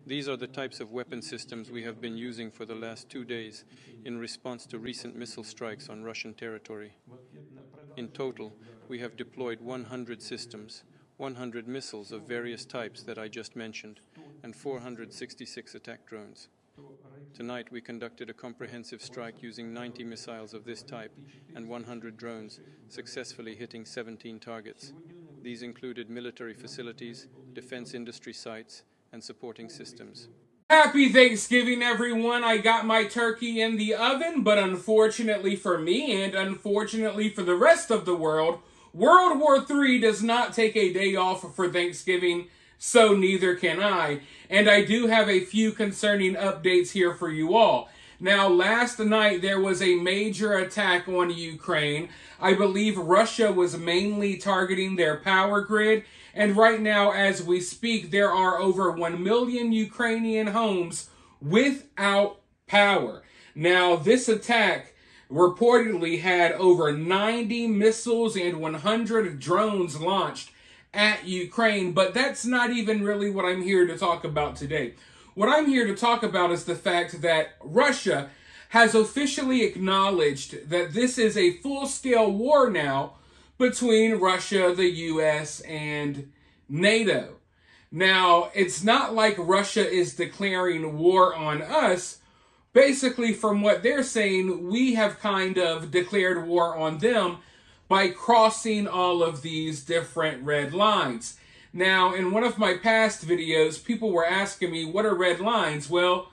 These are the types of weapon systems we have been using for the last 2 days in response to recent missile strikes on Russian territory. In total, we have deployed 100 systems, 100 missiles of various types that I just mentioned, and 466 attack drones. Tonight we conducted a comprehensive strike using 90 missiles of this type and 100 drones, successfully hitting 17 targets. These included military facilities, defense industry sites, and supporting systems. Happy Thanksgiving, everyone. I got my turkey in the oven, but unfortunately for me and unfortunately for the rest of the world, World War III does not take a day off for Thanksgiving, so neither can I. And I do have a few concerning updates here for you all. Now, last night there was a major attack on Ukraine. I believe Russia was mainly targeting their power grid. And right now, as we speak, there are over 1 million Ukrainian homes without power. Now, this attack reportedly had over 90 missiles and 100 drones launched at Ukraine, but that's not even really what I'm here to talk about today. What I'm here to talk about is the fact that Russia has officially acknowledged that this is a full-scale war now between Russia, the U.S., and NATO. Now, it's not like Russia is declaring war on us. Basically, from what they're saying, we have kind of declared war on them by crossing all of these different red lines. Now, in one of my past videos, people were asking me, what are red lines? Well,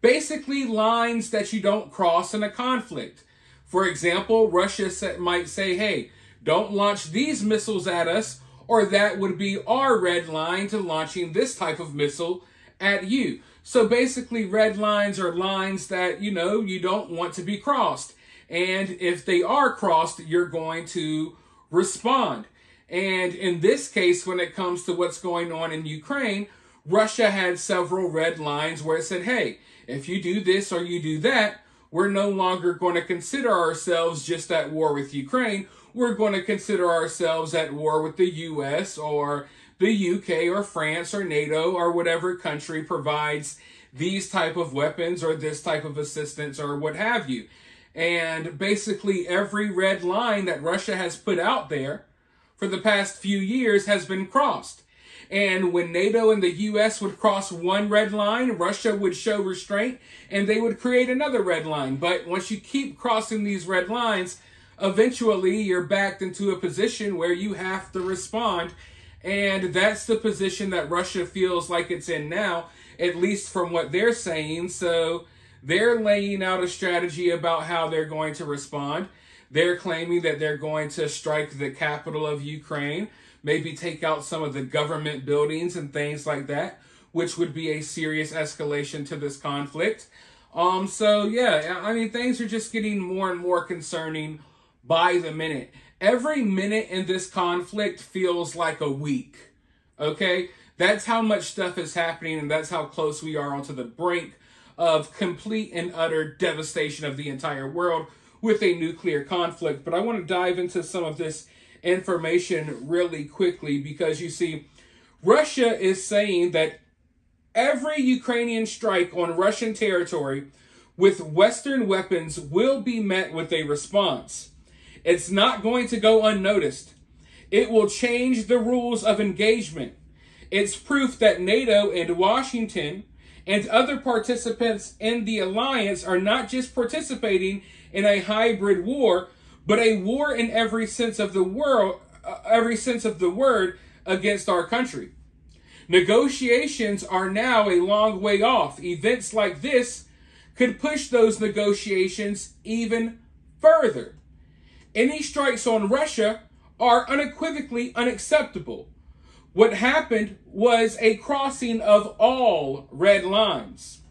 basically lines that you don't cross in a conflict. For example, Russia might say, hey, don't launch these missiles at us, or that would be our red line to launching this type of missile at you. So basically, red lines are lines that, you don't want to be crossed. And if they are crossed, you're going to respond. And in this case, when it comes to what's going on in Ukraine, Russia had several red lines where it said, hey, if you do this or you do that, we're no longer going to consider ourselves just at war with Ukraine. We're going to consider ourselves at war with the US or the UK or France or NATO or whatever country provides these type of weapons or this type of assistance or what have you. And basically every red line that Russia has put out there for the past few years has been crossed. And when NATO and the US would cross one red line, Russia would show restraint and they would create another red line. But once you keep crossing these red lines, eventually you're backed into a position where you have to respond. And that's the position that Russia feels like it's in now, at least from what they're saying. So they're laying out a strategy about how they're going to respond. They're claiming that they're going to strike the capital of Ukraine, maybe take out some of the government buildings and things like that, which would be a serious escalation to this conflict. So yeah, I mean, things are just getting more and more concerning by the minute. Every minute in this conflict feels like a week, okay? That's how much stuff is happening, and that's how close we are onto the brink of complete and utter devastation of the entire world with a nuclear conflict. But I want to dive into some of this information really quickly because you see, Russia is saying that every Ukrainian strike on Russian territory with Western weapons will be met with a response. It's not going to go unnoticed. It will change the rules of engagement. It's proof that NATO and Washington and other participants in the alliance are not just participating in a hybrid war, but a war in every sense of the word against our country. Negotiations are now a long way off. Events like this could push those negotiations even further. Any strikes on Russia are unequivocally unacceptable. What happened was a crossing of all red lines.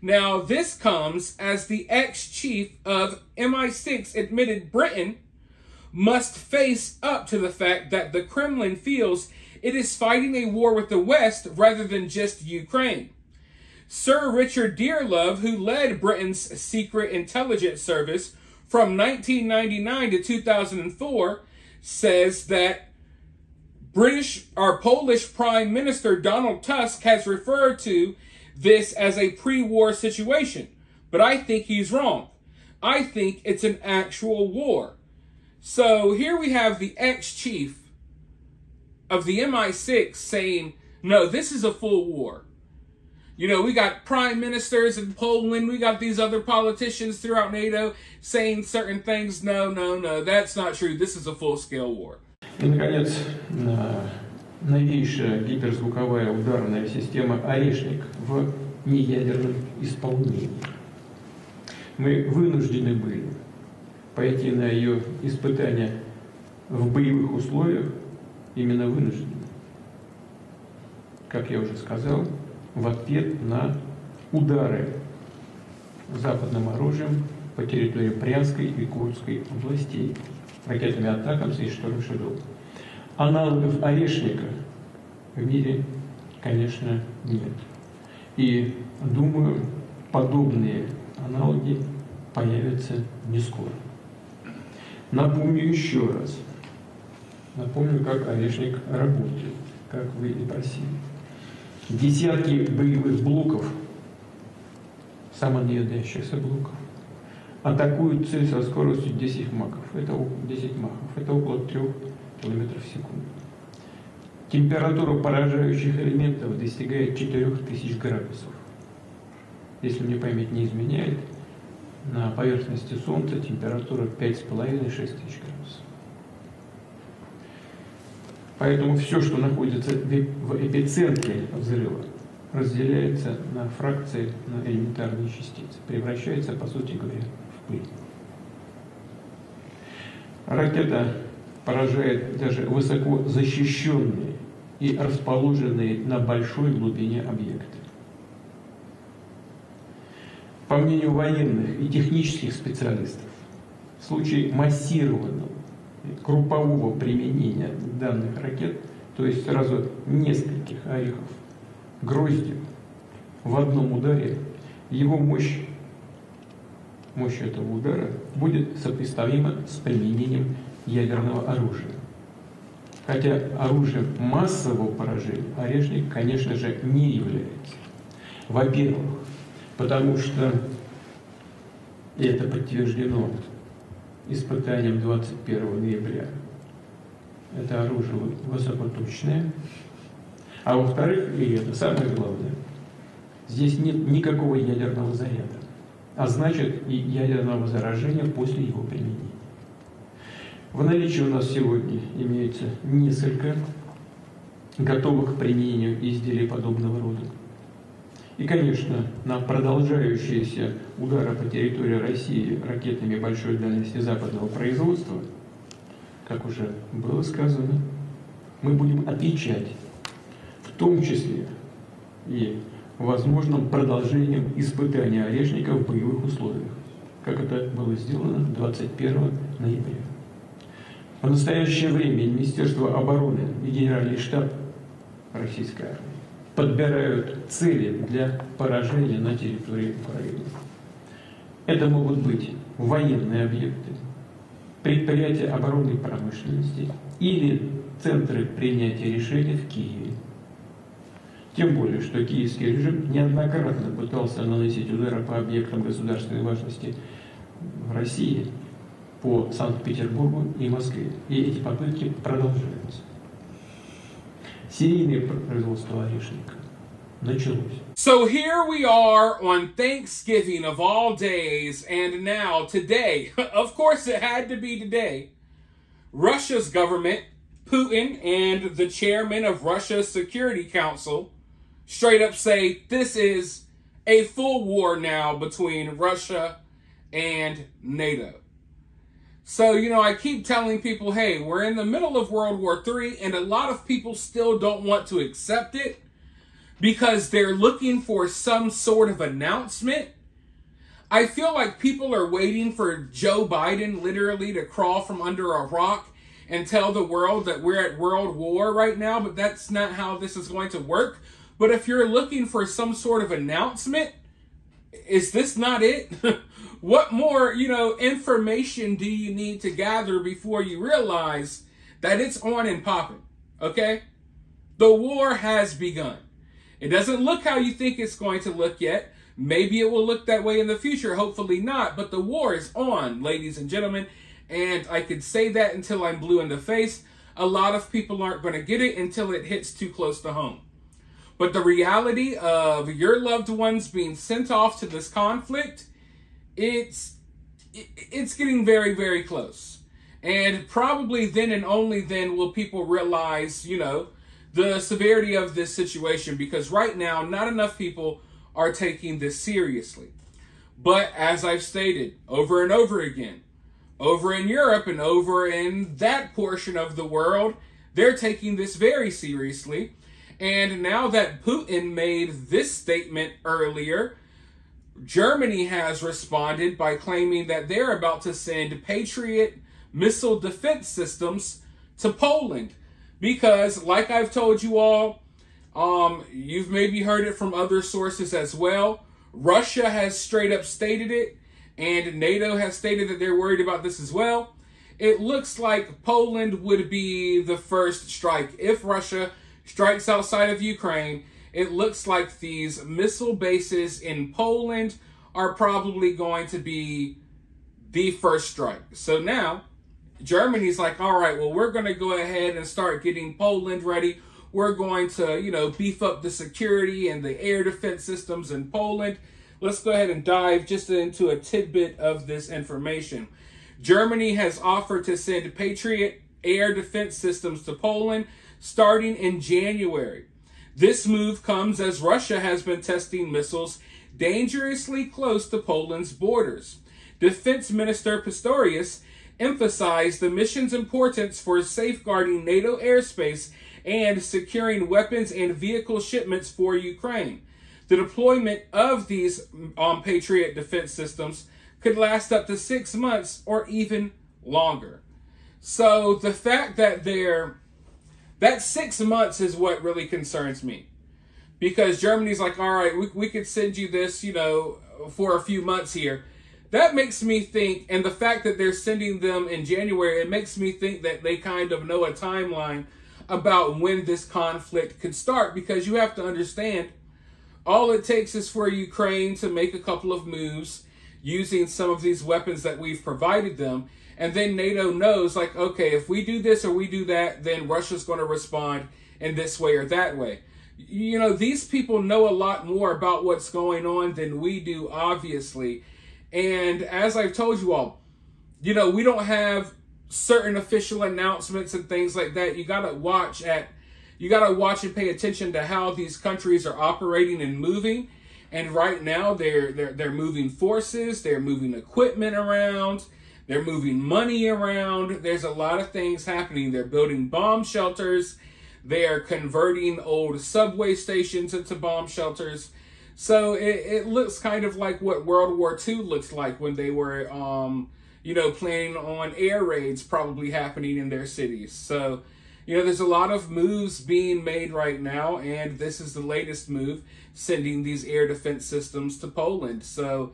Now, this comes as the ex-chief of MI6 admitted Britain must face up to the fact that the Kremlin feels it is fighting a war with the West rather than just Ukraine. Sir Richard Dearlove, who led Britain's secret intelligence service from 1999 to 2004, says that Polish Prime Minister Donald Tusk has referred to this as a pre-war situation, but I think he's wrong. I think it's an actual war. So here we have the ex-chief of the MI6 saying, no, this is a full war. You know, we got prime ministers in Poland, we got these other politicians throughout NATO saying certain things. No, that's not true. This is a full-scale war. И, наконец, новейшая гиперзвуковая ударная система «Орешник» в неядерном исполнении. Мы вынуждены были пойти на ее испытания в боевых условиях, именно вынуждены. Как я уже сказал, в ответ на удары западным оружием по территории Брянской и Курской областей, ракетами «Атакамс» и «Шторм Шедоу». Аналогов «Орешника» в мире, конечно, нет. И, думаю, подобные аналоги появятся не скоро. Напомню еще раз. Напомню, как «Орешник» работает, как вы и просили. Десятки боевых блоков, самонаводящихся блоков, атакуют цель со скоростью 10 махов. Это около 3 км в секунду. Температура поражающих элементов достигает 4000 градусов. Если мне память не изменяет, на поверхности Солнца температура 5,5-6 тысяч градусов. Поэтому все, что находится в эпицентре взрыва, разделяется на фракции, на элементарные частицы, превращается, по сути говоря, в пыль. Ракета поражает даже высоко защищенные и расположенные на большой глубине объекты. По мнению военных и технических специалистов, в случае массированного группового применения данных ракет, то есть сразу нескольких орехов гроздью в одном ударе, его мощь этого удара будет сопоставима с применением ядерного оружия. Хотя оружием массового поражения «Орешник», конечно же, не является. Во-первых, потому что это подтверждено испытанием 21 ноября. Это оружие высокоточное. А во-вторых, и это самое главное, здесь нет никакого ядерного заряда, а значит и ядерного заражения после его применения. В наличии у нас сегодня имеется несколько готовых к применению изделий подобного рода. И, конечно, на продолжающиеся удары по территории России ракетами большой дальности западного производства, как уже было сказано, мы будем отвечать, в том числе и возможным продолжением испытания «Орешника» в боевых условиях, как это было сделано 21 ноября. В настоящее время Министерство обороны и Генеральный штаб российской армии подбирают цели для поражения на территории Украины. Это могут быть военные объекты, предприятия оборонной промышленности или центры принятия решений в Киеве. Тем более, что киевский режим неоднократно пытался наносить удары по объектам государственной важности в России, по Санкт-Петербургу и Москве. И эти попытки продолжаются. Серийное производство «Орешника» началось. So here we are on Thanksgiving of all days, and now today, of course it had to be today, Russia's government, Putin, and the chairman of Russia's Security Council straight up say this is a full war now between Russia and NATO. So, you know, I keep telling people, hey, we're in the middle of World War III, and a lot of people still don't want to accept it because they're looking for some sort of announcement. I feel like people are waiting for Joe Biden literally to crawl from under a rock and tell the world that we're at world war right now, but that's not how this is going to work. But if you're looking for some sort of announcement, is this not it? What more, you know, information do you need to gather before you realize that it's on and popping? Okay? The war has begun. It doesn't look how you think it's going to look yet. Maybe it will look that way in the future. Hopefully not. But the war is on, ladies and gentlemen. And I could say that until I'm blue in the face. A lot of people aren't going to get it until it hits too close to home. But the reality of your loved ones being sent off to this conflict, it's getting very, very close. And probably then and only then will people realize, you know, the severity of this situation, because right now, not enough people are taking this seriously. But as I've stated over and over again, over in Europe and over in that portion of the world, they're taking this very seriously. And now that Putin made this statement earlier, Germany has responded by claiming that they're about to send Patriot missile defense systems to Poland. Because, like I've told you all, you've maybe heard it from other sources as well, Russia has straight up stated it, and NATO has stated that they're worried about this as well. It looks like Poland would be the first strike. If Russia strikes outside of Ukraine, it looks like these missile bases in Poland are probably going to be the first strike. So now, Germany's like, all right, well, we're going to go ahead and start getting Poland ready. We're going to, you know, beef up the security and the air defense systems in Poland. Let's go ahead and dive just into a tidbit of this information. Germany has offered to send Patriot air defense systems to Poland starting in January. This move comes as Russia has been testing missiles dangerously close to Poland's borders. Defense Minister Pistorius emphasized the mission's importance for safeguarding NATO airspace and securing weapons and vehicle shipments for Ukraine. The deployment of these Patriot defense systems could last up to 6 months or even longer. So the fact that that 6 months is what really concerns me. Because Germany's like, all right, we could send you this, you know, for a few months here. That makes me think, and the fact that they're sending them in January, it makes me think that they kind of know a timeline about when this conflict could start, because you have to understand, all it takes is for Ukraine to make a couple of moves using some of these weapons that we've provided them, and then NATO knows, like, okay, if we do this or we do that, then Russia's going to respond in this way or that way. You know, these people know a lot more about what's going on than we do, obviously. And as I've told you all, you know, we don't have certain official announcements and things like that. You gotta watch and pay attention to how these countries are operating and moving. And right now they're moving forces, they're moving equipment around, they're moving money around. There's a lot of things happening. They're building bomb shelters, they're converting old subway stations into bomb shelters. So it looks kind of like what World War II looks like when they were, you know, planning on air raids probably happening in their cities. So, you know, there's a lot of moves being made right now, and this is the latest move, sending these air defense systems to Poland. So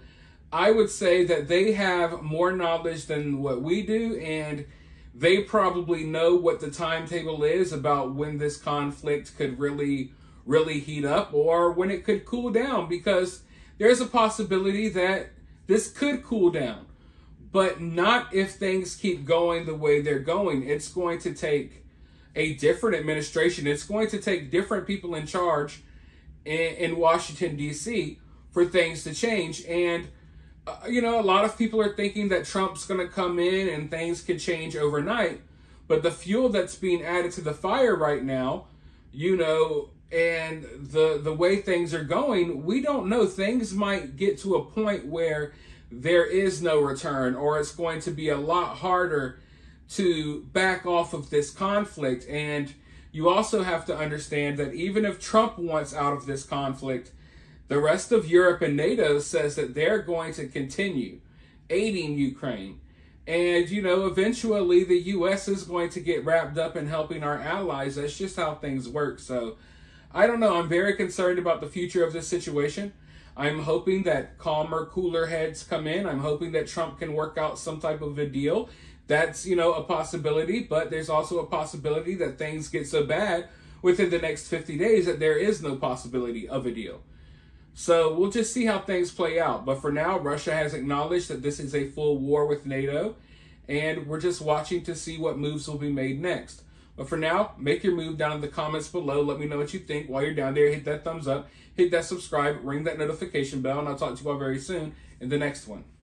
I would say that they have more knowledge than what we do, and they probably know what the timetable is about when this conflict could really heat up or when it could cool down, because there's a possibility that this could cool down, but not if things keep going the way they're going. It's going to take a different administration. It's going to take different people in charge in Washington, D.C. for things to change. And, you know, a lot of people are thinking that Trump's going to come in and things could change overnight. But the fuel that's being added to the fire right now, you know, and the way things are going, we don't know. Things might get to a point where there is no return, or it's going to be a lot harder to back off of this conflict. And you also have to understand that even if Trump wants out of this conflict, the rest of Europe and NATO says that they're going to continue aiding Ukraine. And, you know, eventually the U.S. is going to get wrapped up in helping our allies. That's just how things work. So I don't know. I'm very concerned about the future of this situation. I'm hoping that calmer, cooler heads come in. I'm hoping that Trump can work out some type of a deal That's, a possibility, but there's also a possibility that things get so bad within the next 50 days that there is no possibility of a deal. So we'll just see how things play out. But for now, Russia has acknowledged that this is a full war with NATO, and we're just watching to see what moves will be made next. But for now, make your move down in the comments below. Let me know what you think. While you're down there, hit that thumbs up, hit that subscribe, ring that notification bell, and I'll talk to you all very soon in the next one.